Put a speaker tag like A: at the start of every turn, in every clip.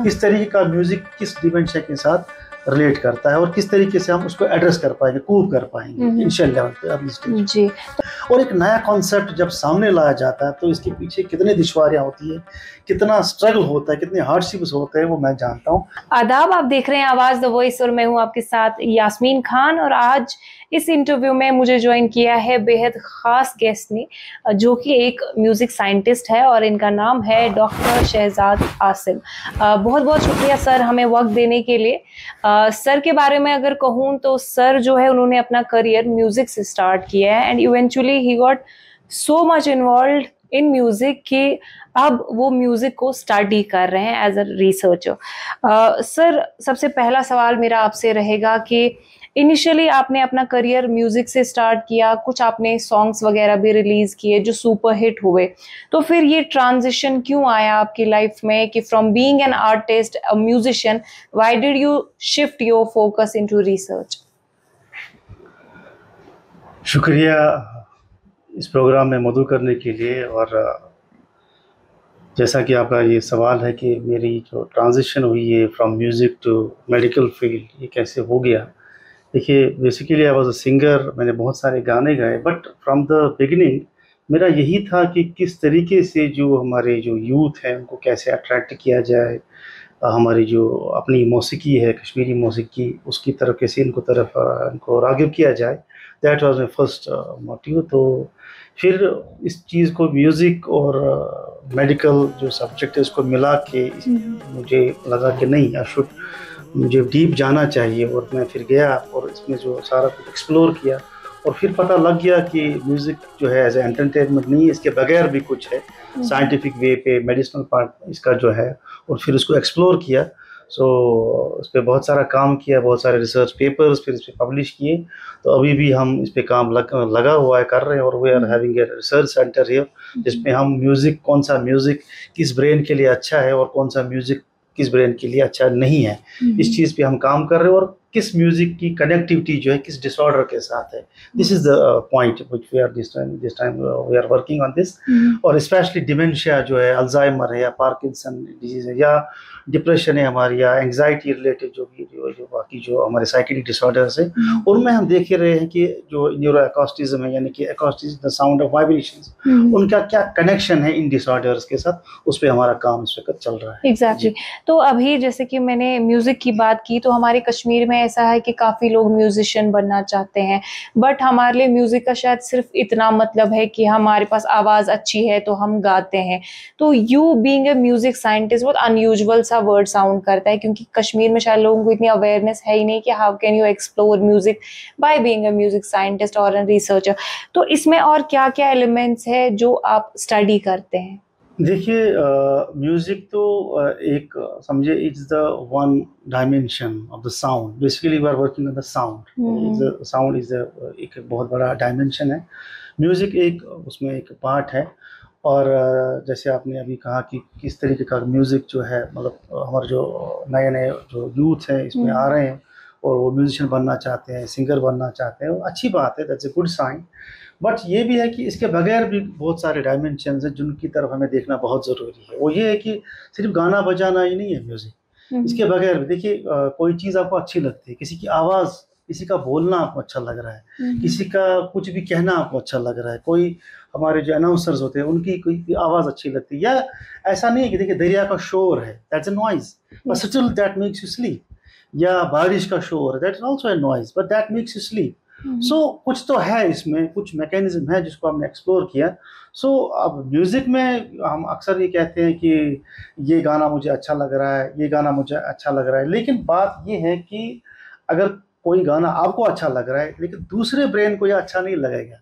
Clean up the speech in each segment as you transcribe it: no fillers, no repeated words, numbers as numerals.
A: इस तरीके का म्यूजिक किस डिमेंशन के साथ रिलेट करता है और किस तरीके से हम उसको एड्रेस कर पाएंगे, कूप कर पाएंगे इनिशियल लेवल पे, अर्ली स्टेज
B: जी।
A: और एक नया कॉन्सेप्ट जब सामने लाया जाता है तो इसके पीछे कितने दुश्वारियां होती है, कितना स्ट्रगल होता है, कितने हार्डशिप्स होते हैं, वो मैं जानता हूँ।
B: आदाब, आप देख रहे हैं आवाज द वॉइस और मैं हूं आपके साथ यास्मीन खान। और आज इस इंटरव्यू में मुझे ज्वाइन किया है बेहद खास गेस्ट ने, जो कि एक म्यूजिक साइंटिस्ट है और इनका नाम है डॉक्टर शहजाद आसिम। बहुत बहुत शुक्रिया सर हमें वक्त देने के लिए। सर के बारे में अगर कहूँ तो सर जो है उन्होंने अपना करियर म्यूजिक से स्टार्ट किया है and eventually he got so much involved in music कि अब वो म्यूजिक को स्टडी कर रहे हैं एज अ रिसर्चर। सर, सबसे पहला सवाल मेरा आपसे रहेगा कि इनिशियली आपने अपना करियर म्यूजिक से स्टार्ट किया, कुछ आपने सॉन्ग्स वगैरह भी रिलीज किए जो सुपर हिट हुए, तो फिर ये ट्रांजिशन क्यों आया आपकी लाइफ में कि from being an artist a musician, why did you shift your focus into research?
A: शुक्रिया इस प्रोग्राम में मौजूद करने के लिए। और जैसा कि आपका ये सवाल है कि मेरी जो ट्रांजिशन हुई है from music to medical field, ये कैसे हो गया। देखिए, basically I was a singer, मैंने बहुत सारे गाने गाए, बट फ्रॉम द बिगिनिंग मेरा यही था कि किस तरीके से जो हमारे जो यूथ है उनको कैसे अट्रैक्ट किया जाए, हमारी जो अपनी मौसीकी है कश्मीरी मौसीकी, उसकी तरफ कैसे इनको राग़िब किया जाए। That was my first motive. तो फिर इस चीज़ को म्यूज़िक और मेडिकल जो सब्जेक्ट है इसको मिला के मुझे लगा कि नहीं, मुझे डीप जाना चाहिए। और मैं फिर गया और इसमें जो सारा कुछ एक्सप्लोर किया और फिर पता लग गया कि म्यूज़िक जो है एज ए एंटरटेनमेंट नहीं, इसके बगैर भी कुछ है साइंटिफिक वे पे, मेडिसिनल पार्ट इसका जो है। और फिर उसको एक्सप्लोर किया। सो उस पर बहुत सारा काम किया, बहुत सारे रिसर्च पेपर्स फिर इस पर पब्लिश किए। तो अभी भी हम इस पे काम लगा हुआ है, कर रहे हैं। और we are having a research centre here जिसमें हम म्यूज़िक, कौन सा म्यूज़िक किस ब्रेन के लिए अच्छा है और कौन सा म्यूज़िक किस ब्रेन के लिए अच्छा नहीं है, इस चीज़ पे हम काम कर रहे हैं। और किस म्यूजिक की कनेक्टिविटी जो है किस डिसऑर्डर के साथ है, this is the point which we are this time we are working on this. और स्पेशली डिमेंशिया जो है, अल्जाइमर है या पार्किंसन डिजीज है या डिप्रेशन है हमारी, या एंग्जाइटी रिलेटेड जो बाकी जो हमारे साइकेटिक डिसऑर्डर्स है, उनमें हम देख ही रहे हैं कि जो न्यूरो एकॉस्टिज्म है, यानी कि एकॉस्टिज्म द साउंड ऑफ वाइब्रेशंस, उनका क्या कनेक्शन है इन डिसऑर्डर्स के साथ, उस पर हमारा काम इस वक्त चल रहा है।
B: एग्जैक्टली। तो अभी जैसे कि मैंने म्यूजिक की बात की, तो हमारे कश्मीर में ऐसा है कि काफी लोग म्यूजिशियन बनना चाहते हैं, बट हमारे लिए म्यूजिक का शायद सिर्फ इतना मतलब है कि हमारे पास आवाज अच्छी है तो हम गाते हैं। तो you being a music scientist, बहुत अनयूजुअल सा वर्ड साउंड करता है, क्योंकि कश्मीर में शायद लोगों को इतनी अवेयरनेस है ही नहीं कि how can you explore music by being a music scientist और एन रिसर्चर। तो इसमें और क्या क्या एलिमेंट्स है जो आप स्टडी करते हैं?
A: देखिए, म्यूजिक तो एक समझे it's the one dimension of the sound. Basically we are working on the sound. Sound is एक बहुत बड़ा डायमेंशन है। म्यूजिक एक उसमें एक पार्ट है। और जैसे आपने अभी कहा कि किस तरीके का म्यूजिक जो है, मतलब हमारे जो नए नए जो यूथ हैं इसमें आ रहे हैं और वो म्यूजिशियन बनना चाहते हैं, सिंगर बनना चाहते हैं, अच्छी बात है, that's a good sign. But ये भी है कि इसके बगैर भी बहुत सारे डायमेंशंस हैं जिनकी तरफ हमें देखना बहुत ज़रूरी है। वो ये है कि सिर्फ गाना बजाना ही नहीं है म्यूज़िक, इसके बगैर भी देखिए, कोई चीज़ आपको अच्छी लगती है, किसी की आवाज़, किसी का बोलना आपको अच्छा लग रहा है, किसी का कुछ भी कहना आपको अच्छा लग रहा है, कोई हमारे जो अनाउंसर्स होते हैं उनकी कोई आवाज़ अच्छी लगती है, या ऐसा नहीं है कि देखिए दरिया का शोर है, that's a noise but still that makes you sleep, या बारिश का शोर है, that is also a noise but that makes you sleep. So कुछ तो है इसमें, कुछ मैकेनिज्म है जिसको हमने एक्सप्लोर किया। सो अब म्यूज़िक में हम अक्सर ये कहते हैं कि ये गाना मुझे अच्छा लग रहा है, ये गाना मुझे अच्छा लग रहा है, लेकिन बात ये है कि अगर कोई गाना आपको अच्छा लग रहा है लेकिन दूसरे ब्रेन को ये अच्छा नहीं लगेगा,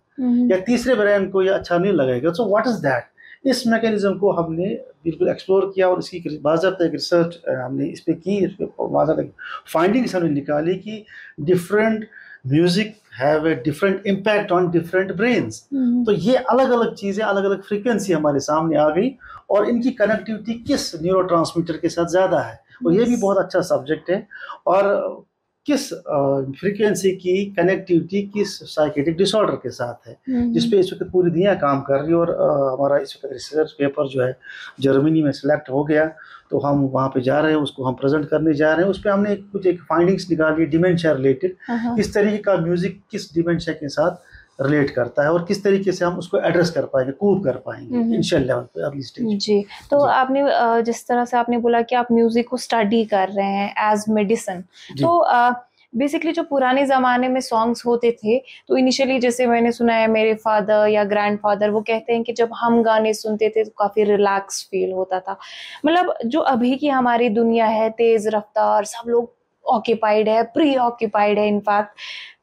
A: या तीसरे ब्रेन को ये अच्छा नहीं लगेगा, सो व्हाट इज दैट। इस मैकेनिज्म को हमने बिल्कुल एक्सप्लोर किया और इसकी बाज़ाब्ता एक रिसर्च हमने इस पर की, इस पर बाज़ाब्ता फाइंडिंग्स हमने निकाली कि different music have a different impact on different brains. तो ये अलग अलग चीज़ें, अलग अलग फ्रीक्वेंसी हमारे सामने आ गई और इनकी कनेक्टिविटी किस न्यूरोट्रांसमीटर के साथ ज़्यादा है, और ये भी बहुत अच्छा सब्जेक्ट है। और किस फ्रीक्वेंसी की कनेक्टिविटी किस साइकेट्रिक डिसऑर्डर के साथ है, जिसपे इस वक्त पूरी दुनिया काम कर रही है। और हमारा इस वक्त रिसर्च पेपर जो है जर्मनी में सिलेक्ट हो गया, तो हम वहाँ पे जा रहे हैं, उसको हम प्रेजेंट करने जा रहे हैं। उस पर हमने कुछ एक फाइंडिंग्स निकाली डिमेंशिया रिलेटेड, किस तरीके का म्यूजिक किस डिमेंशिया के साथ रिलेट करता है और किस तरीके से हम उसको एड्रेस कर पाएंगे, कूप कर पाएंगे इनिशियल लेवल पे, अर्ली स्टेज।
B: जी, तो आपने जिस तरह से आपने बोला कि आप म्यूजिक को स्टडी कर रहे हैं एज मेडिसिन, तो बेसिकली जो पुराने ज़माने में सॉन्ग्स होते थे, तो इनिशियली जैसे मैंने सुना है मेरे फादर या ग्रैंडफादर वो कहते हैं कि जब हम गाने सुनते थे तो काफ़ी रिलैक्स फील होता था। मतलब जो अभी की हमारी दुनिया है, तेज़ रफ्तार, सब लोग ऑक्यूपाइड है, प्री ऑक्यूपाइड है इनफैक्ट,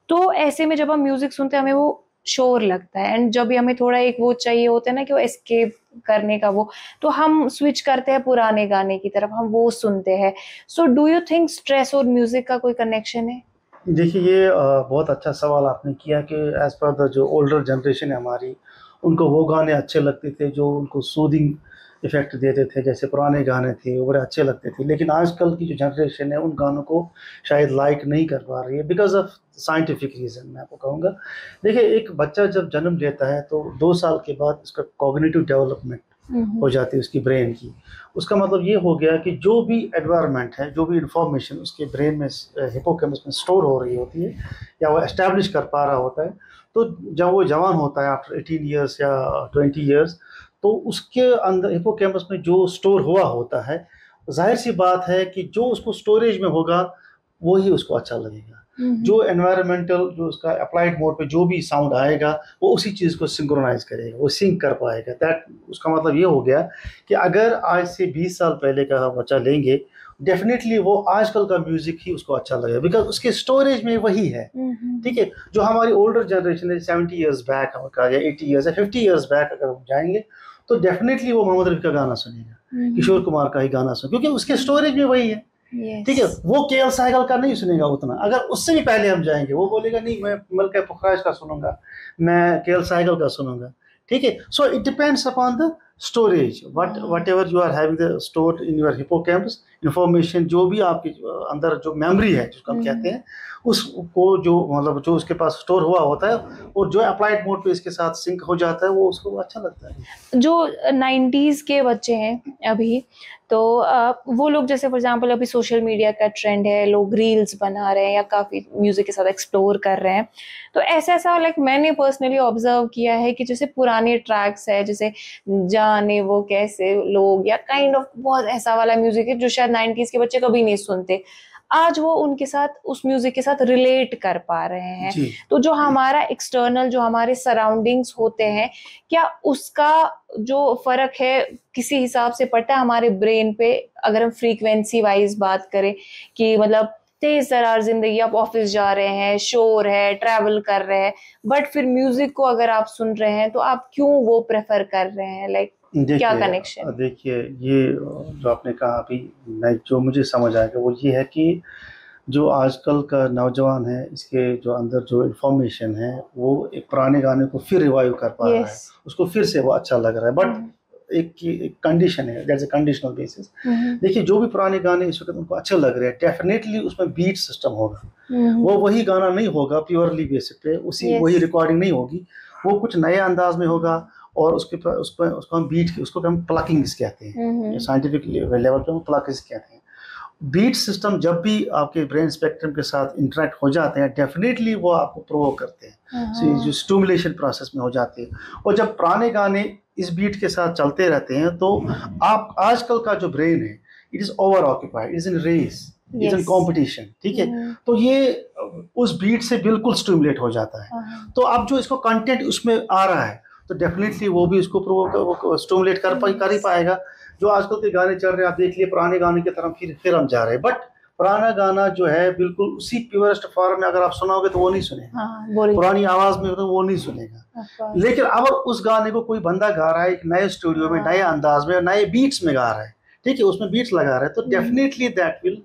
B: तो ऐसे में जब हम म्यूज़िक सुनते हैं हमें वो शोर लगता है, एंड जब भी हमें थोड़ा एक वो चाहिए होता है ना कि वो एस्केप करने का वो, तो हम स्विच करते हैं पुराने गाने की तरफ, हम वो सुनते हैं। So do you think stress और म्यूजिक का कोई कनेक्शन है?
A: देखिए, ये बहुत अच्छा सवाल आपने किया कि एज पर द जो ओल्डर जनरेशन है हमारी, उनको वो गाने अच्छे लगते थे जो उनको सूदिंग इफेक्ट देते थे, जैसे पुराने गाने थे वो बड़े अच्छे लगते थे। लेकिन आजकल की जो जनरेशन है उन गानों को शायद लाइक नहीं कर पा रही है बिकॉज ऑफ साइंटिफिक रीज़न, मैं आपको कहूँगा। देखिए, एक बच्चा जब जन्म लेता है तो 2 साल के बाद उसका कॉग्निटिव डेवलपमेंट हो जाती है उसकी ब्रेन की। उसका मतलब ये हो गया कि जो भी एनवायरनमेंट है, जो भी इंफॉर्मेशन उसके ब्रेन में हिपोकैम्पस में स्टोर हो रही होती है या वो एस्टैब्लिश कर पा रहा होता है, तो जब वो जवान होता है आफ्टर 18 ईयर्स या 20 ईयर्स, तो उसके अंदर हिपोकैम्पस में जो स्टोर हुआ होता है, जाहिर सी बात है कि जो उसको स्टोरेज में होगा वो ही उसको अच्छा लगेगा। जो एनवायरमेंटल, जो उसका अप्लाइड मोड पे जो भी साउंड आएगा वो उसी चीज़ को सिंक्रोनाइज करेगा, वो सिंक कर पाएगा। दैट उसका मतलब ये हो गया कि अगर आज से 20 साल पहले का बच्चा लेंगे, डेफिनेटली वो आजकल का म्यूजिक ही उसको अच्छा लगेगा बिकॉज उसके स्टोरेज में वही है। ठीक है, जो हमारी ओल्डर जनरेशन है 70 ईयर्स बैक का या 80 ईयर्स या 50 ईयर्स बैक अगर हम जाएंगे तो डेफिनेटली वो मोहम्मद रफ़ी का गाना सुनेगा, किशोर कुमार का ही गाना सुनेगा, क्योंकि उसके स्टोरेज में वही है। ठीक है, वो केएल सहगल का नहीं सुनेगा उतना। अगर उससे भी पहले हम जाएंगे वो बोलेगा नहीं, मैं मलका पुखराज का सुनूंगा, मैं केएल सहगल का सुनूंगा। ठीक है, so it depends upon the storage, whatever you are having the stored in your hippocampus information, जो भी आपके अंदर जो मेमोरी है जिसको हम कहते हैं, उसको जो मतलब जो उसके पास स्टोर हुआ होता है और जो अप्लाइड मोड पे इसके साथ सिंक हो जाता है वो उसको अच्छा लगता है।
B: जो 90s के बच्चे हैं अभी, तो वो लोग जैसे फॉर एग्जांपल अभी सोशल मीडिया का ट्रेंड है, लोग रील्स बना रहे हैं या काफ़ी म्यूज़िक के साथ एक्सप्लोर कर रहे हैं, तो ऐसा लाइक मैंने पर्सनली ऑब्जर्व किया है कि जैसे पुराने ट्रैक्स है, जैसे जाने वो कैसे लोग या काइंड ऑफ बहुत ऐसा वाला म्यूज़िक है जो शायद 90s के बच्चे कभी नहीं सुनते, आज वो उनके साथ उस म्यूजिक के साथ रिलेट कर पा रहे हैं। तो जो हमारा एक्सटर्नल, जो हमारे सराउंडिंग्स होते हैं, क्या उसका जो फर्क है किसी हिसाब से पड़ता है हमारे ब्रेन पे? अगर हम फ्रीक्वेंसी वाइज बात करें कि मतलब तेज तरार जिंदगी, आप ऑफिस जा रहे हैं, शोर है, ट्रैवल कर रहे हैं, बट फिर म्यूजिक को अगर आप सुन रहे हैं तो आप क्यों वो प्रेफर कर रहे हैं? लाइक क्या कनेक्शन?
A: देखिए, ये जो आपने कहा अभी, मैं जो मुझे समझ आएगा वो ये है कि जो आजकल का नौजवान है, इसके जो अंदर जो इन्फॉर्मेशन है वो एक पुराने गाने को फिर रिवाइव कर पा रहा है, उसको फिर से वो अच्छा लग रहा है। बट एक कंडीशन है, दैट्स अ कंडीशनल बेसिस। देखिए, जो भी पुराने गाने इस वक्त उनको अच्छे लग रहे हैं, डेफिनेटली उसमें बीट सिस्टम होगा, वो वही गाना नहीं होगा प्योरली बेसिक पे, वही रिकॉर्डिंग नहीं होगी, वो कुछ नए अंदाज में होगा और उसको हम बीट, उसको हम प्लकिंग्स कहते हैं, साइंटिफिक लेवल पे हम प्लकिंग्स कहते हैं। बीट सिस्टम जब भी आपके ब्रेन स्पेक्ट्रम के साथ इंटरेक्ट हो जाते हैं, डेफिनेटली वो आपको प्रोवोक करते हैं, जो स्टिमुलेशन प्रोसेस में हो जाते हैं। और जब पुराने गाने इस बीट के साथ चलते रहते हैं तो आप आजकल का जो ब्रेन है, it is over occupied, is in race, is in competition. ठीक है, तो ये उस बीट से बिल्कुल स्टिमुलेट हो जाता है। तो अब जो इसको कंटेंट उसमें आ रहा है तो डेफिनेटली वो भी उसको स्टिमुलेट कर ही पाएगा। जो आजकल के गाने चल रहे हैं, आप देख लिए, पुराने गाने की तरफ फिर हम जा रहे हैं, बट पुराना गाना जो है बिल्कुल उसी प्योरेस्ट फॉर्म में अगर आप सुनाओगे तो वो नहीं सुनेगा, पुरानी आवाज में तो वो नहीं सुनेगा। लेकिन अगर उस गाने को कोई बंदा गा रहा है एक नए स्टूडियो में, नए अंदाज में, नए बीट्स में गा रहा है, ठीक है, उसमें बीट्स लगा रहा है, तो definitely that will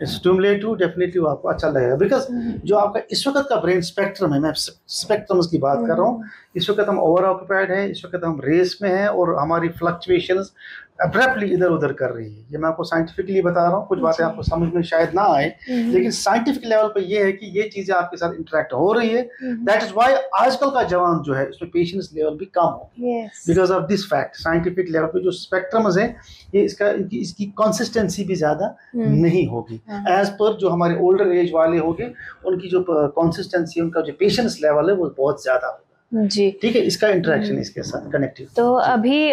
A: stimulate you, definitely वो आपको अच्छा लगेगा। बिकॉज जो आपका इस वक्त का ब्रेन स्पेक्ट्रम है, मैं स्पेक्ट्रम्स की बात कर रहा हूँ, इस वक्त हम ओवर ऑक्यूपाइड है, इस वक्त हम रेस में हैं और हमारी फ्लक्चुएशंस अब्रप्टली इधर उधर कर रही है। ये मैं आपको साइंटिफिकली बता रहा हूँ, कुछ बातें आपको समझ में शायद ना आए, लेकिन साइंटिफिक लेवल पे ये है कि ये चीजें आपके साथ इंटरेक्ट हो रही है। दैट इज व्हाई आजकल का जवान जो है उसमें पेशेंस लेवल भी कम हो, because of this fact. Scientific level पे जो स्पेक्ट्रम्स है ये इसकी कंसिस्टेंसी भी ज्यादा नहीं होगी एज पर जो हमारे ओल्डर एज वाले होंगे, उनकी जो कंसिस्टेंसी, उनका जो पेशेंस लेवल है वो बहुत ज्यादा होगा जी। ठीक है, इसका इंटरेक्शन इसके साथ कनेक्टिव।
B: तो अभी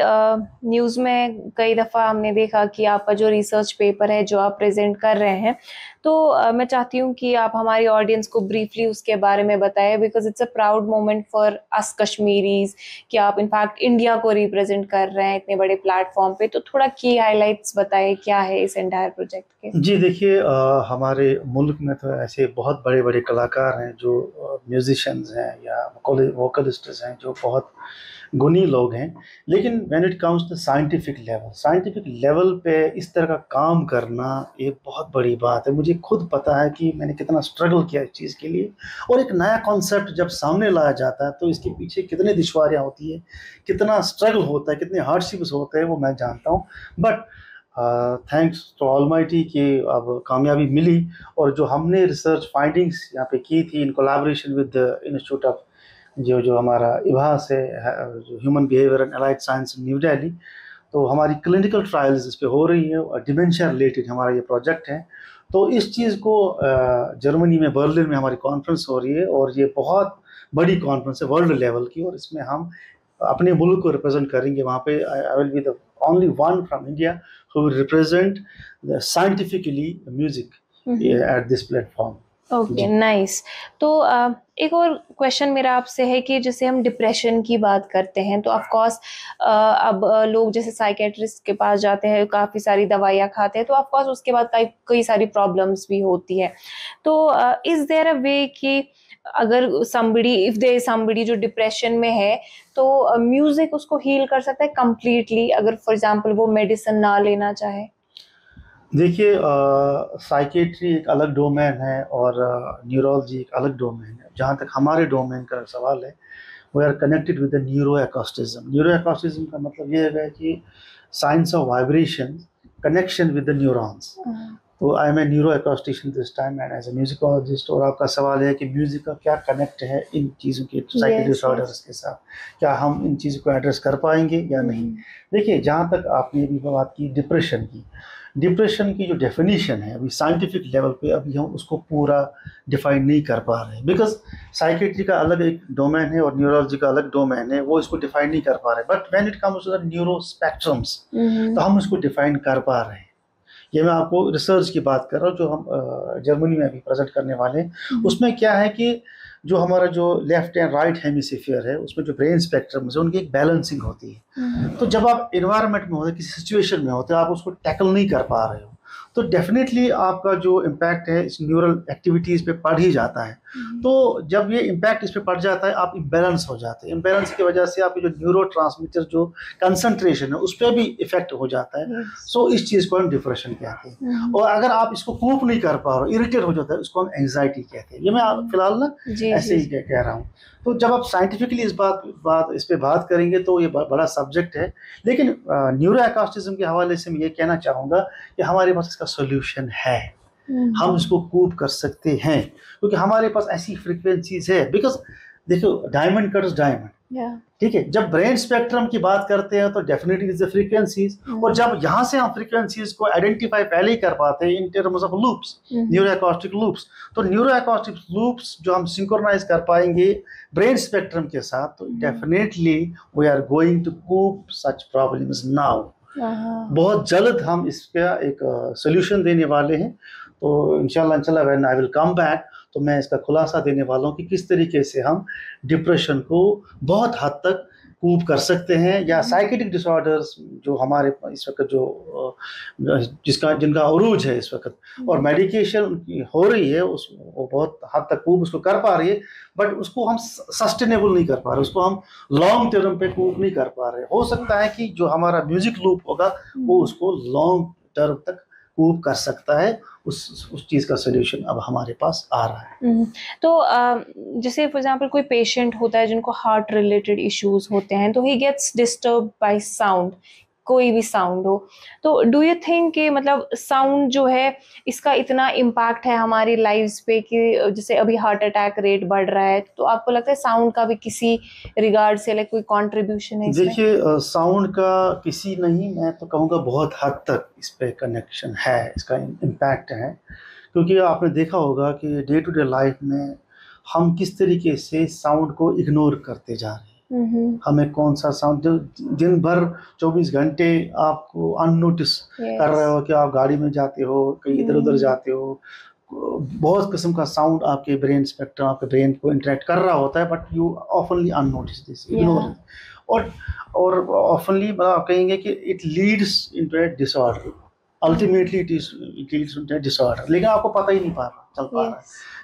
B: न्यूज में कई दफा हमने देखा कि आपका जो रिसर्च पेपर है जो आप प्रेजेंट कर रहे हैं, तो मैं चाहती हूँ कि आप हमारी ऑडियंस को ब्रीफली उसके बारे में बताएं, because it's a proud moment for us Kashmiris कि आप इनफैक्ट इंडिया को रिप्रेजेंट कर रहे हैं इतने बड़े प्लेटफॉर्म पे। तो थोड़ा की हाइलाइट्स बताएं क्या है इस एंटायर प्रोजेक्ट के।
A: जी देखिए, हमारे मुल्क में तो ऐसे बहुत बड़े बड़े कलाकार हैं जो म्यूजिशियंस हैं या वोकलिस्ट्स हैं जो बहुत गुणी लोग हैं, लेकिन when it comes to scientific level पे इस तरह का काम करना ये बहुत बड़ी बात है। मुझे खुद पता है कि मैंने कितना स्ट्रगल किया इस चीज़ के लिए, और एक नया कॉन्सेप्ट जब सामने लाया जाता है तो इसके पीछे कितनी दुश्वारियाँ होती है, कितना स्ट्रगल होता है, कितने हार्डशिप्स होते हैं, वो मैं जानता हूँ। बट थैंक्स टू ऑलमाइटी कि अब कामयाबी मिली, और जो हमने रिसर्च फाइंडिंग्स यहाँ पे की थी in collaboration with the institute of जो हमारा इभास है, human behaviour and allied science new Delhi, तो हमारी क्लिनिकल ट्रायल्स इस पे हो रही है और डिमेंशिया रिलेटेड हमारा ये प्रोजेक्ट है। तो इस चीज़ को जर्मनी में बर्लिन में हमारी कॉन्फ्रेंस हो रही है, और ये बहुत बड़ी कॉन्फ्रेंस है वर्ल्ड लेवल की, और इसमें हम अपने मुल्क को रिप्रेजेंट करेंगे। वहाँ पे I will be the only one from India who will represent the scientifically music at this platform.
B: Okay, nice. तो एक और क्वेश्चन मेरा आपसे है कि जैसे हम डिप्रेशन की बात करते हैं तो ऑफ कोर्स अब लोग जैसे साइकेट्रिस्ट के पास जाते हैं, काफ़ी सारी दवाइयाँ खाते हैं, तो ऑफ कोर्स उसके बाद कई सारी प्रॉब्लम्स भी होती है। तो इज़ देयर अ वे कि अगर somebody जो डिप्रेशन में है तो म्यूजिक उसको हील कर सकता है कम्प्लीटली, अगर फॉर एग्जांपल वो मेडिसिन ना लेना चाहे?
A: देखिए, साइकेट्री एक अलग डोमेन है और न्यूरोलॉजी एक अलग डोमेन है। जहाँ तक हमारे डोमेन का सवाल है, we are connected with the neuroacoustism. Neuroacoustism का मतलब ये है कि science of vibration, connection with the neurons. तो I am a neuroacoustician this time and as a musicologist. और आपका सवाल है कि म्यूजिक का क्या कनेक्ट है इन चीज़ों के साइकिल डिसऑर्डर्स के साथ, क्या हम इन चीज़ों को एड्रेस कर पाएंगे या नहीं। देखिए, जहाँ तक आपने अभी बात की डिप्रेशन की जो डेफिनेशन है अभी साइंटिफिक लेवल पे अभी हम उसको पूरा डिफाइन नहीं कर पा रहे हैं, बिकॉज साइकेट्री का अलग एक डोमेन है और न्यूरोलॉजी का अलग डोमेन है, वो इसको डिफाइन नहीं कर पा रहे। But when it comes to the neuro spectrums तो हम इसको डिफाइन कर पा रहे हैं। ये मैं आपको रिसर्च की बात कर रहा हूँ जो हम जर्मनी में अभी प्रेजेंट करने वाले हैं। उसमें क्या है कि जो हमारा जो लेफ्ट एंड राइट हेमिस्फीयर है उसमें जो ब्रेन स्पेक्ट्रम है उनकी एक बैलेंसिंग होती है। तो जब आप इन्वायरमेंट में होते, किसी सिचुएशन में होते, आप उसको टैकल नहीं कर पा रहे हो, तो डेफिनेटली आपका जो इम्पैक्ट है इस न्यूरल एक्टिविटीज़ पे पड़ ही जाता है। तो जब ये इम्पैक्ट इस पे पड़ जाता है आप इम्बैलेंस हो जाते हैं। इम्बैलेंस की वजह से आपकी जो न्यूरो ट्रांसमीटर जो कंसंट्रेशन है उस पर भी इफेक्ट हो जाता है। सो इस चीज़ को हम डिप्रेशन कहते हैं। और अगर आप इसको कोप नहीं कर पा रहे हो, इरिटेट हो जाता है, उसको हम एंग्जाइटी कहते हैं। ये मैं फिलहाल ना ऐसे ही कह रहा हूँ। तो जब आप साइंटिफिकली इस पे बात करेंगे तो ये बड़ा सब्जेक्ट है, लेकिन न्यूरोएकोस्टिज्म के हवाले से मैं ये कहना चाहूँगा कि हमारे पास इसका सोल्यूशन है। हम इसको कूप कर सकते हैं क्योंकि हमारे पास ऐसी फ्रीक्वेंसीज है। बिकॉज देखो, डायमंड कट्स डायमंड, ठीक है। जब ब्रेन स्पेक्ट्रम की बात करते हैं तो डेफिनेटली इज द फ्रीक्वेंसीज, और जब यहाँ से हम फ्रीक्वेंसीज को आइडेंटिफाई पहले ही कर पाते हैं in terms of loops, neuroacoustic loops. तो न्यूरोएकोस्टिक लूप्स जो हम सिंक्रोनाइज कर पाएंगे ब्रेन स्पेक्ट्रम के साथ, तो definitely we are going to cope such problems now. बहुत जल्द हम इसका एक सोल्यूशन देने वाले हैं। तो इंशाल्लाह when I will come back तो मैं इसका खुलासा देने वाला हूँ कि किस तरीके से हम डिप्रेशन को बहुत हद तक कूप कर सकते हैं, या साइकेटिक डिसऑर्डर्स जो हमारे इस वक्त जो जिनका अरूज है इस वक्त, और मेडिकेशन हो रही है वो बहुत हद तक कूप उसको कर पा रही है, बट उसको हम सस्टेनेबल नहीं कर पा रहे, उसको हम लॉन्ग टर्म पे कूप नहीं कर पा रहे। हो सकता है कि जो हमारा म्यूजिक लूप होगा वो उसको लॉन्ग टर्म तक कूप कर सकता है। उस चीज़ का सोल्यूशन अब हमारे पास आ रहा है।
B: तो जैसे फॉर एग्जांपल कोई पेशेंट होता है जिनको हार्ट रिलेटेड इश्यूज होते हैं, तो he gets disturb by sound कोई भी साउंड हो। तो डू यू थिंक कि मतलब साउंड जो है इसका इतना इम्पैक्ट है हमारी लाइफ्स पे कि जैसे अभी हार्ट अटैक रेट बढ़ रहा है, तो आपको लगता है साउंड का भी किसी रिगार्ड से लाइक कोई कंट्रीब्यूशन है इसमें?
A: देखिए, साउंड का किसी नहीं, मैं तो कहूँगा बहुत हद तक इस पे कनेक्शन है, इसका इम्पैक्ट है। क्योंकि आपने देखा होगा कि डे टू डे लाइफ में हम किस तरीके से साउंड को इग्नोर करते जा रहे हैं। हमें कौन सा साउंड, जो दिन भर 24 घंटे आपको अननोटिस कर रहे हो कि आप गाड़ी में जाते हो, कहीं इधर उधर जाते हो, बहुत किस्म का साउंड आपके ब्रेन स्पेक्ट्रम, आपके ब्रेन को इंटरेक्ट कर रहा होता है, but you ऑफनली unnoticed this, ignore. और ऑफनली मतलब आप कहेंगे कि it leads into A disorder, ultimately it leads into A disorder, लेकिन आपको पता ही नहीं चल पा रहा है।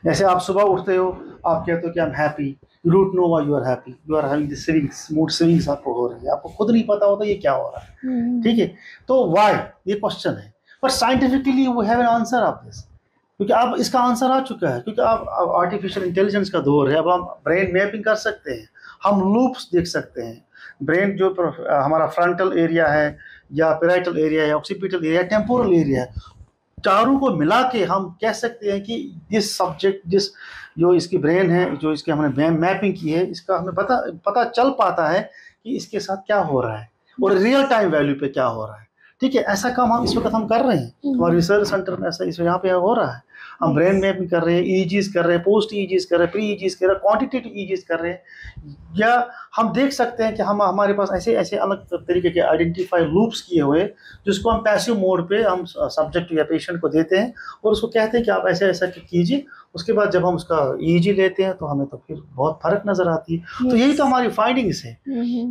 A: जैसे आप सुबह उठते हो, आप कहते हो कि I am happy, you don't know why you are happy, you are having the swings, mood swings आपको हो रही है, आपको खुद नहीं पता होता ये क्या हो रहा है। ठीक है, तो व्हाई, ये क्वेश्चन है, but scientifically we have an answer of this, क्योंकि अब इसका आंसर आ चुका है, क्योंकि अब आर्टिफिशियल इंटेलिजेंस का दौर है। अब हम ब्रेन मैपिंग कर सकते हैं, हम लूप्स देख सकते हैं, ब्रेन जो हमारा फ्रंटल एरिया है या पैराइटल एरिया है, ऑक्सीपिटल एरिया, टेम्पोरल एरिया है, चारों को मिला के हम कह सकते हैं कि दिस सब्जेक्ट, जिस जो इसकी ब्रेन है, जो इसके हमने मैपिंग की है, इसका हमें पता चल पाता है कि इसके साथ क्या हो रहा है और रियल टाइम वैल्यू पे क्या हो रहा है। ठीक है, ऐसा काम हम इस वक्त हम कर रहे हैं, हमारे रिसर्च सेंटर में ऐसा इस यहाँ पे हो रहा है। हम ब्रेन मैपिंग कर रहे हैं, ईजीज कर रहे हैं, पोस्ट ईजीज कर रहे हैं, प्री ईजीज कर रहे हैं, क्वांटिटेटिव ईजीज कर रहे हैं, या हम देख सकते हैं कि हमारे पास ऐसे अलग तरीके के आइडेंटिफाई लूप्स किए हुए, जिसको हम पैसिव मोड पे हम सब्जेक्ट या पेशेंट को देते हैं और उसको कहते हैं कि आप ऐसे ऐसा कीजिए। उसके बाद जब हम उसका ईजी लेते हैं तो हमें तो फिर बहुत फर्क नजर आती है। तो यही तो हमारी फाइंडिंग्स है।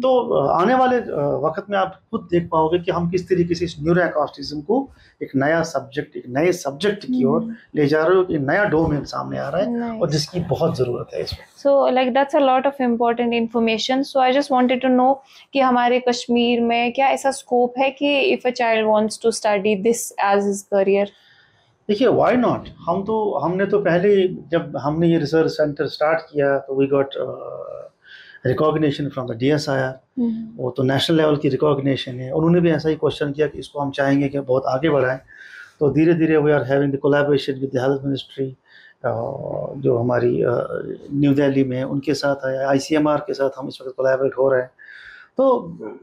A: तो आने वाले वक्त में आप खुद देख पाओगे कि हम किस तरीके से इस न्यूरोएकोस्टिज्म को एक नया सब्जेक्ट, एक नए सब्जेक्ट की ओर ले जा रहे हो, कि नया डोमेन सामने आ रहा है और जिसकी बहुत जरूरत है इसमें।
B: So like that's a lot of important information. So I just wanted to know कि हमारे कश्मीर में क्या ऐसा स्कोप है कि if a child wants to study this as his career?
A: देखिए, व्हाई नॉट। हमने तो पहले जब हमने ये रिसर्च सेंटर स्टार्ट किया तो we got recognition from the DSIR। वो तो नेशनल लेवल की रिकॉग्निशन है। उन्होंने भी ऐसा ही क्वेश्चन किया कि इसको हम चाहेंगे कि बहुत आगे बढ़ाएं। तो धीरे धीरे we are having the collaboration with the health ministry, जो हमारी न्यू दिल्ली में है, उनके साथ है, ICMR के साथ हम इस वक्त कोलैबोरेट हो रहे हैं। तो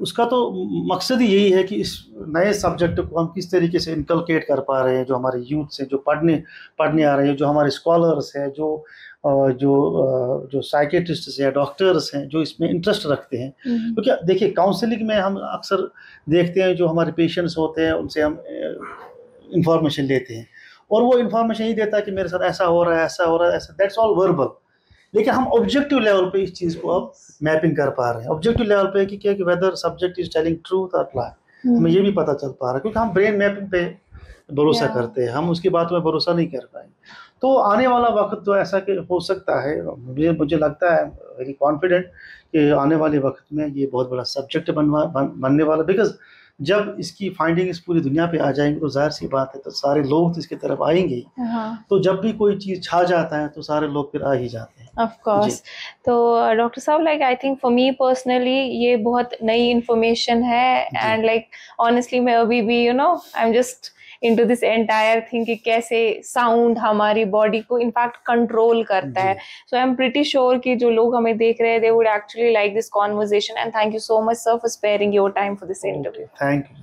A: उसका तो मकसद ही यही है कि इस नए सब्जेक्ट को हम किस तरीके से इनकलकेट कर पा रहे हैं, जो हमारे यूथ से जो पढ़ने आ रहे हैं, जो हमारे स्कॉलर्स हैं, जो साइकेट्रिस्ट हैं, डॉक्टर्स हैं, जो इसमें इंटरेस्ट रखते हैं। क्योंकि देखिए, काउंसलिंग में हम अक्सर देखते हैं जो हमारे पेशेंट्स होते हैं उनसे हम इंफॉर्मेशन लेते हैं और वो इंफॉर्मेशन ही देता है कि मेरे साथ ऐसा हो रहा है, ऐसा हो रहा है, ऐसा, दैट्स ऑल वर्बल। लेकिन हम ऑब्जेक्टिव लेवल पे इस चीज़ को अब मैपिंग कर पा रहे हैं, ऑब्जेक्टिव लेवल पे कि क्या कि whether subject is telling truth और लाई, हमें ये भी पता चल पा रहा है, क्योंकि हम ब्रेन मैपिंग पे भरोसा करते हैं, हम उसकी बात में भरोसा नहीं कर पाएंगे। तो आने वाला वक्त तो ऐसा कि हो सकता है, मुझे लगता है वेरी कॉन्फिडेंट कि आने वाले वक्त में ये बहुत बड़ा सब्जेक्ट बनने वाला, बिकॉज जब इसकी फाइंडिंग्स पूरी दुनिया पे आ जाएंगी तो जाहिर सी बात है तो सारे लोग तो इसकी तरफ आएंगे। तो जब भी कोई चीज़ छा जाता है तो सारे लोग फिर आ ही जाते हैं।
B: Of course. तो डॉक्टर साहब, like I think for me personally ये बहुत नई इन्फॉर्मेशन है, एंड लाइक ऑनेस्टली मैं अभी भी I am just into this entire thing कि कैसे साउंड हमारी बॉडी को इनफैक्ट कंट्रोल करता है। So I'm pretty sure कि जो लोग हमें देख रहे हैं they would actually like this conversation, and thank you so much sir for sparing your time for this interview.
A: Thank you.